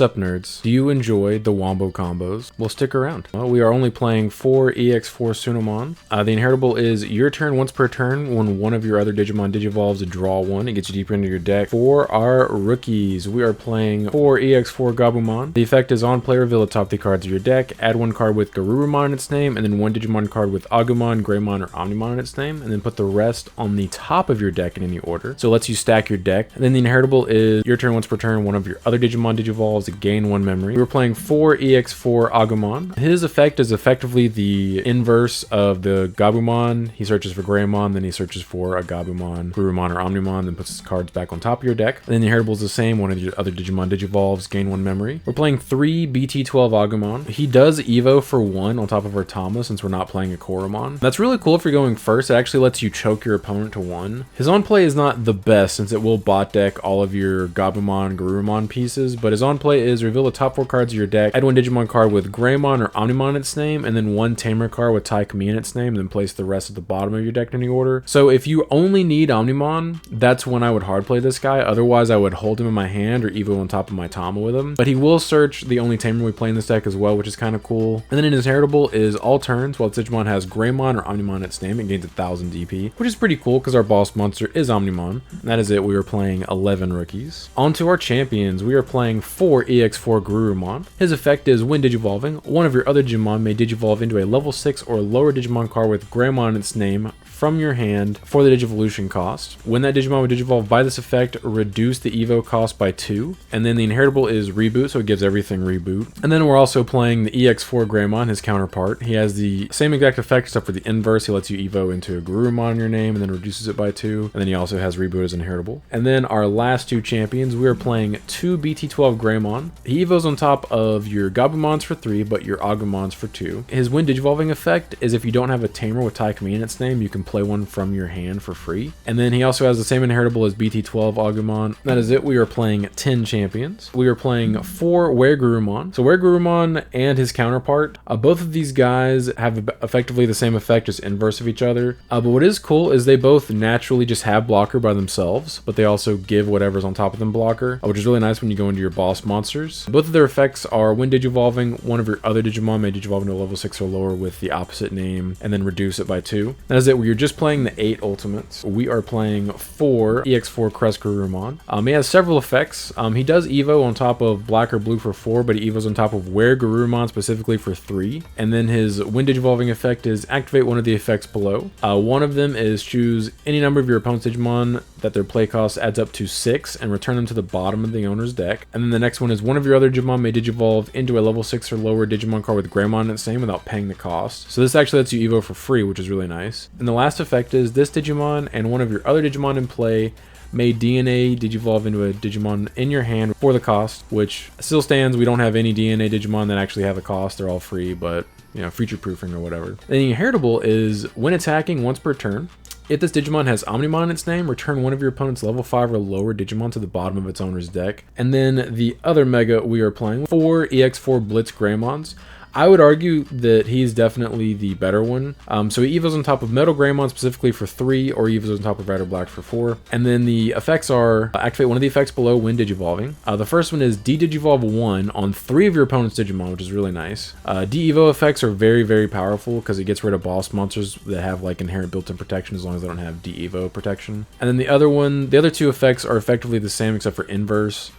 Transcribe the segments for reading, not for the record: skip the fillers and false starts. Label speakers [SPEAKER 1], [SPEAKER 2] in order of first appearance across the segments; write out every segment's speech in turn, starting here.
[SPEAKER 1] Sup nerds, do you enjoy the wombo combos? Well, stick around. We are only playing 4 EX4 Sunamon. The inheritable is your turn once per turn. When one of your other Digimon digivolves, draw one. It gets you deeper into your deck. For our rookies, we are playing 4 EX4 Gabumon. The effect is on play, reveal the top 3 cards of your deck, add 1 card with Garurumon in its name, and then 1 Digimon card with Agumon, Greymon, or Omnimon in its name, and then put the rest on the top of your deck in any order. So it lets you stack your deck. And then the inheritable is your turn once per turn. One of your other Digimon digivolves, gain 1 memory. We're playing 4 EX4 Agumon. His effect is effectively the inverse of the Gabumon. He searches for Greymon, then he searches for a Gabumon, Garurumon, or Omnimon, then puts his cards back on top of your deck. And then the inheritable is the same. One of your other Digimon digivolves, gain 1 memory. We're playing 3 BT12 Agumon. He does Evo for 1 on top of our Tama since we're not playing a Koromon. That's really cool if you're going first. It actually lets you choke your opponent to 1. His on play is not the best since it will bot deck all of your Gabumon, Garurumon pieces, but his on play is reveal the top 4 cards of your deck, add 1 Digimon card with Greymon or Omnimon in its name, and then 1 Tamer card with Taikami in its name, and then place the rest at the bottom of your deck in any order. So if you only need Omnimon, that's when I would hard play this guy. Otherwise, I would hold him in my hand or Evo on top of my Tama with him. But he will search the only Tamer we play in this deck as well, which is kind of cool. And then in his heritable is all turns, while its Digimon has Greymon or Omnimon in its name, it gains 1000 DP, which is pretty cool because our boss monster is Omnimon. And that is it. We are playing 11 rookies. On to our champions. We are playing 4 EX4 Garurumon. His effect is when digivolving, one of your other Digimon may digivolve into a level 6 or lower Digimon card with Greymon in its name from your hand for the Digivolution cost. When that Digimon would digivolve by this effect, reduce the Evo cost by 2. And then the inheritable is reboot, so it gives everything reboot. And then we're also playing the EX4 Greymon, his counterpart. He has the same exact effect except for the inverse. He lets you Evo into a Garurumon in your name and then reduces it by 2. And then he also has reboot as inheritable. And then our last 2 champions, we are playing 2 BT12 Greymon. He Evos on top of your Gabumons for 3, but your Agumons for 2. His when digivolving effect is if you don't have a Tamer with Taikami in its name, you can play one from your hand for free. And then he also has the same inheritable as BT12 Agumon. That is it. We are playing 10 champions. We are playing 4 Garurumon. So Garurumon and his counterpart, both of these guys have effectively the same effect, just inverse of each other. But what is cool is they both naturally just have blocker by themselves, but they also give whatever's on top of them blocker, which is really nice when you go into your boss monsters. Both of their effects are when digivolving, one of your other Digimon may digivolve into a level 6 or lower with the opposite name and then reduce it by 2. That is it. You're just playing the 8 ultimates. We are playing 4 EX4 Crest Garurumon. He has several effects. He does Evo on top of black or blue for 4, but he Evos on top of Were Garurumon specifically for 3. And then his when digivolving effect is activate one of the effects below. One of them is choose any number of your opponent's Digimon that their play cost adds up to 6 and return them to the bottom of the owner's deck. And then the next one is one of your other Digimon may digivolve into a level 6 or lower Digimon card with Greymon in its name without paying the cost. So this actually lets you Evo for free, which is really nice. And the last effect is this Digimon and one of your other Digimon in play may DNA digivolve into a Digimon in your hand for the cost, which still stands. We don't have any DNA Digimon that actually have a cost. They're all free, but you know, future proofing or whatever. And the inheritable is when attacking once per turn. If this Digimon has Omnimon in its name, return one of your opponent's level 5 or lower Digimon to the bottom of its owner's deck. And then the other Mega we are playing, 4 EX4 Blitz Greymons. I would argue that he's definitely the better one. So he Evos on top of Metal Greymon specifically for 3, or Evos on top of Red or Black for 4. And then the effects are activate one of the effects below when digivolving. The first one is D-Digivolve 1 on 3 of your opponent's Digimon, which is really nice. D-Evo effects are very, very powerful because it gets rid of boss monsters that have like inherent built-in protection as long as they don't have D-Evo protection. And then the other 2 effects are effectively the same except for inverse.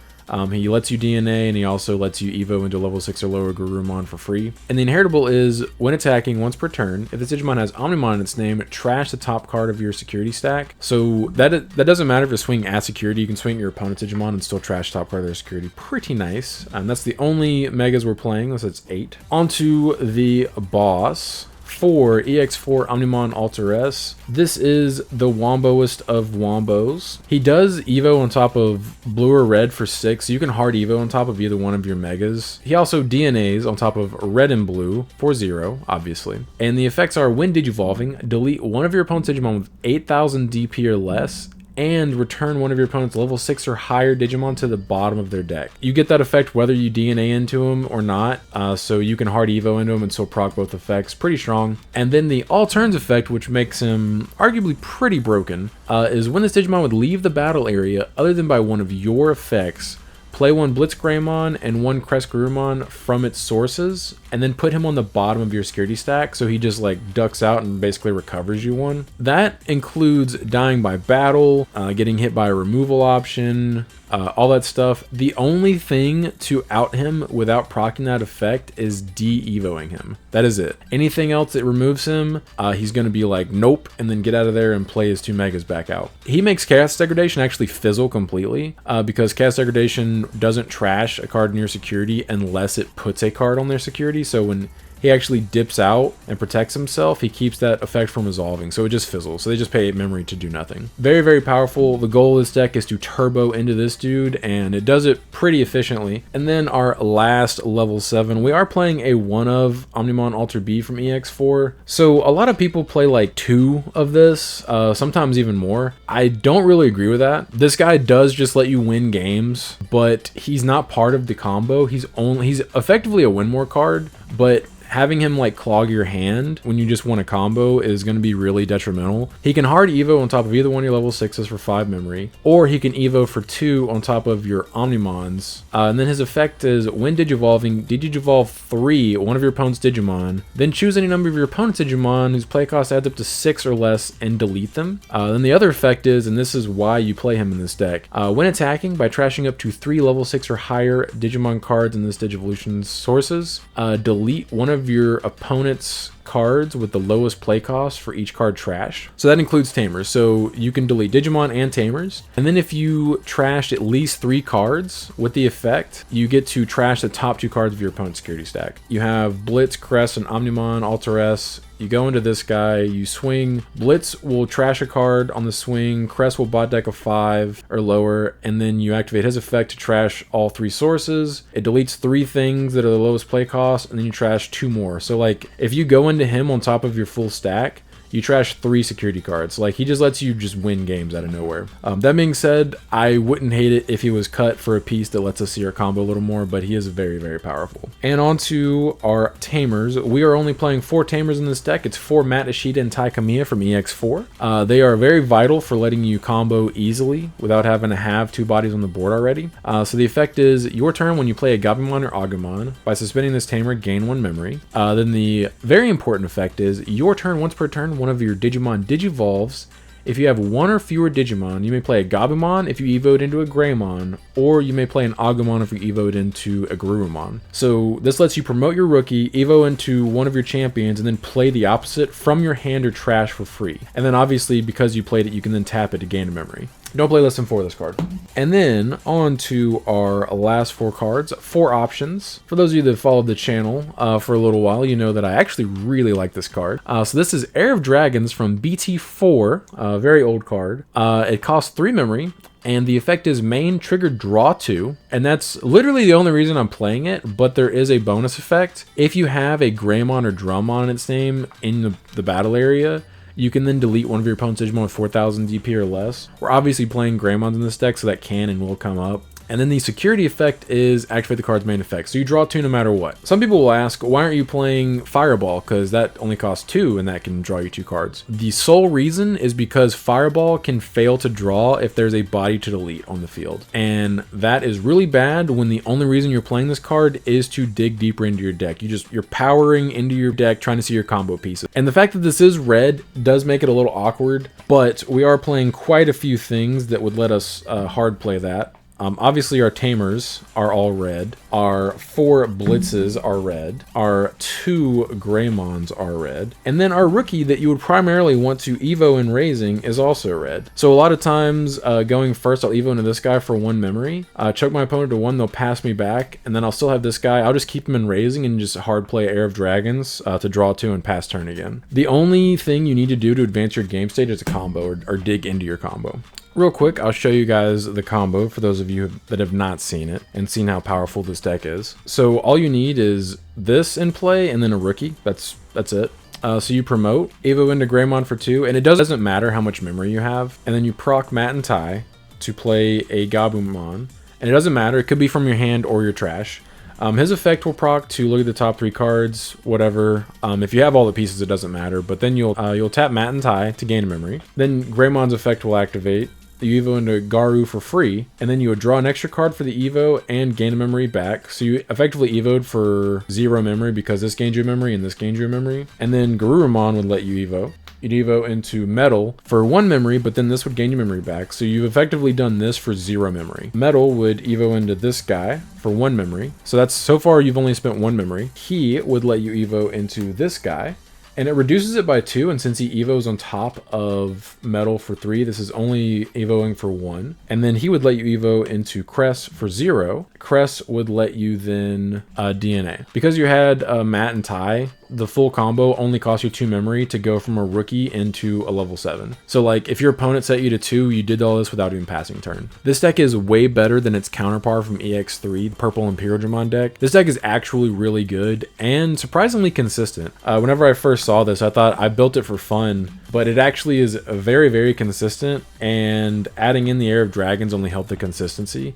[SPEAKER 1] He lets you DNA, and he also lets you Evo into level 6 or lower Garurumon for free. And the inheritable is, when attacking once per turn, if this Digimon has Omnimon in its name, trash the top card of your security stack. So that doesn't matter if you're swinging at security. You can swing your opponent's Digimon and still trash top card of their security. Pretty nice. That's the only Megas we're playing, so it's 8. On to the boss. 4 EX4 Omnimon Alter S. This is the womboest of wombos. He does Evo on top of blue or red for 6, so you can hard Evo on top of either one of your Megas. He also DNAs on top of red and blue for 0, obviously. And the effects are when digivolving, delete one of your opponent's Digimon with 8000 DP or less, and return one of your opponent's level 6 or higher Digimon to the bottom of their deck. You get that effect whether you DNA into him or not, so you can hard Evo into him and still proc both effects. Pretty strong. And then the all turns effect, which makes him arguably pretty broken, is when this Digimon would leave the battle area other than by one of your effects, play one Blitzgreymon and one Crestgrumon from its sources, and then put him on the bottom of your security stack so he just like ducks out and basically recovers you one. That includes dying by battle, getting hit by a removal option, all that stuff. The only thing to out him without proccing that effect is de-evoing him. That is it. Anything else that removes him, he's going to be like, nope, and then get out of there and play his 2 megas back out. He makes Chaos Degradation actually fizzle completely, because Chaos Degradation doesn't trash a card in your security unless it puts a card on their security. So when he actually dips out and protects himself, he keeps that effect from resolving, so it just fizzles. So they just pay memory to do nothing. Very, very powerful. The goal of this deck is to turbo into this dude, and it does it pretty efficiently. And then our last level 7, we are playing a 1 of Omnimon Alter B from EX4. So a lot of people play like 2 of this, sometimes even more. I don't really agree with that. This guy does just let you win games, but he's not part of the combo. He's effectively a win more card, but having him like clog your hand when you just want a combo is going to be really detrimental. He can hard evo on top of either one of your level 6s for 5 memory, or he can evo for 2 on top of your Omnimons. And then his effect is when Digivolving, Digivolve 3 one of your opponent's Digimon, then choose any number of your opponent's Digimon whose play cost adds up to 6 or less and delete them. Then the other effect is, and this is why you play him in this deck, when attacking by trashing up to 3 level 6 or higher Digimon cards in this Digivolution's sources, delete one of your opponent's cards with the lowest play cost for each card trash. So that includes Tamers. So you can delete Digimon and Tamers. And then if you trashed at least 3 cards with the effect, you get to trash the top 2 cards of your opponent's security stack. You have Blitz, Crest, and Omnimon, Alter S. You go into this guy, you swing. Blitz will trash a card on the swing. Crest will bot deck a 5 or lower, and then you activate his effect to trash all 3 sources. It deletes 3 things that are the lowest play cost, and then you trash 2 more. So like if you go into him on top of your full stack, you trash 3 security cards. Like, he just lets you just win games out of nowhere. That being said, I wouldn't hate it if he was cut for a piece that lets us see our combo a little more, but he is very, very powerful. And on to our Tamers. We are only playing 4 Tamers in this deck. It's 4 Matt Ishida and Tai Kamiya from EX4. They are very vital for letting you combo easily without having to have 2 bodies on the board already. So the effect is, your turn when you play a Gabumon or Agumon, by suspending this Tamer, gain 1 memory. Then the very important effect is, your turn once per turn, one of your Digimon Digivolves. If you have 1 or fewer Digimon, you may play a Gabumon if you evoed into a Greymon, or you may play an Agumon if you evoed into a Garurumon. So this lets you promote your rookie, evo into one of your champions, and then play the opposite from your hand or trash for free. And then obviously, because you played it, you can then tap it to gain a memory. Don't play less than 4 of this card. And then on to our last 4 cards, 4 options. For those of you that followed the channel for a little while, you know that I actually really like this card. So this is Heir of Dragons from BT4, a very old card. It costs 3 memory. And the effect is main trigger draw 2, and that's literally the only reason I'm playing it, but there is a bonus effect. If you have a Greymon or Drummon in its name in the battle area, you can then delete one of your opponent's Digimon with 4,000 DP or less. We're obviously playing Greymons in this deck, so that can and will come up. And then the security effect is activate the card's main effect. So you draw 2 no matter what. Some people will ask, why aren't you playing Fireball? Because that only costs 2 and that can draw you 2 cards. The sole reason is because Fireball can fail to draw if there's a body to delete on the field. And that is really bad when the only reason you're playing this card is to dig deeper into your deck. You're powering into your deck trying to see your combo pieces. And the fact that this is red does make it a little awkward, but we are playing quite a few things that would let us hard play that. Obviously our Tamers are all red, our 4 Blitzes are red, our 2 Greymons are red, and then our rookie that you would primarily want to evo in raising is also red. So a lot of times going first, I'll evo into this guy for 1 memory, choke my opponent to 1, they'll pass me back, and then I'll still have this guy. I'll just keep him in raising and just hard play Heir of Dragons to draw 2 and pass turn again. The only thing you need to do to advance your game state is a combo or dig into your combo. Real quick, I'll show you guys the combo for those of you that have not seen it and seen how powerful this deck is. So all you need is this in play and then a rookie. That's it. So you promote, evo into Greymon for 2, and it doesn't matter how much memory you have. And then you proc Matt and Tai to play a Gabumon. And it doesn't matter, it could be from your hand or your trash. His effect will proc to look at the top 3 cards, whatever. If you have all the pieces, it doesn't matter. But then you'll tap Matt and Tai to gain a memory. Then Greymon's effect will activate. you Evo into Garu for free, and then you would draw an extra card for the Evo and gain a memory back. So you effectively Evo'd for 0 memory because this gained you a memory and this gained you a memory. And then Garurumon would let you Evo. You'd Evo into Metal for 1 memory, but then this would gain you memory back. So you've effectively done this for 0 memory. Metal would Evo into this guy for 1 memory. So that's, so far you've only spent 1 memory. He would let you Evo into this guy, and it reduces it by 2, and since he Evos on top of Metal for 3, this is only Evoing for 1. And then he would let you Evo into Cress for 0. Cress would let you then DNA. Because you had Matt and Ty, the full combo only cost you 2 memory to go from a rookie into a level 7. So like if your opponent set you to 2, you did all this without even passing turn. This deck is way better than its counterpart from EX3, the purple Imperial Digimon deck. This deck is actually really good and surprisingly consistent. Whenever I first saw this, I thought I built it for fun, but it actually is very, very consistent, and adding in the Air of Dragons only helped the consistency.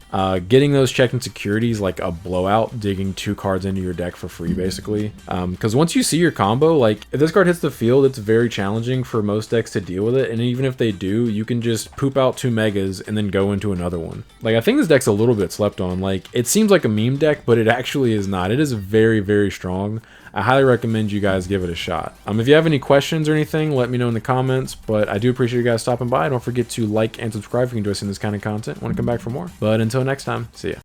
[SPEAKER 1] Getting those checked in securities like a blowout, digging 2 cards into your deck for free basically. Because once you see your combo, like if this card hits the field, it's very challenging for most decks to deal with it, and even if they do, you can just poop out 2 megas and then go into another one. Like I think this deck's a little bit slept on. Like it seems like a meme deck, but it actually is not. It is very, very strong. I highly recommend you guys give it a shot. If you have any questions or anything, let me know in the comments, but I do appreciate you guys stopping by. Don't forget to like and subscribe if you enjoy seeing this kind of content. Want to come back for more. But until next time, see ya.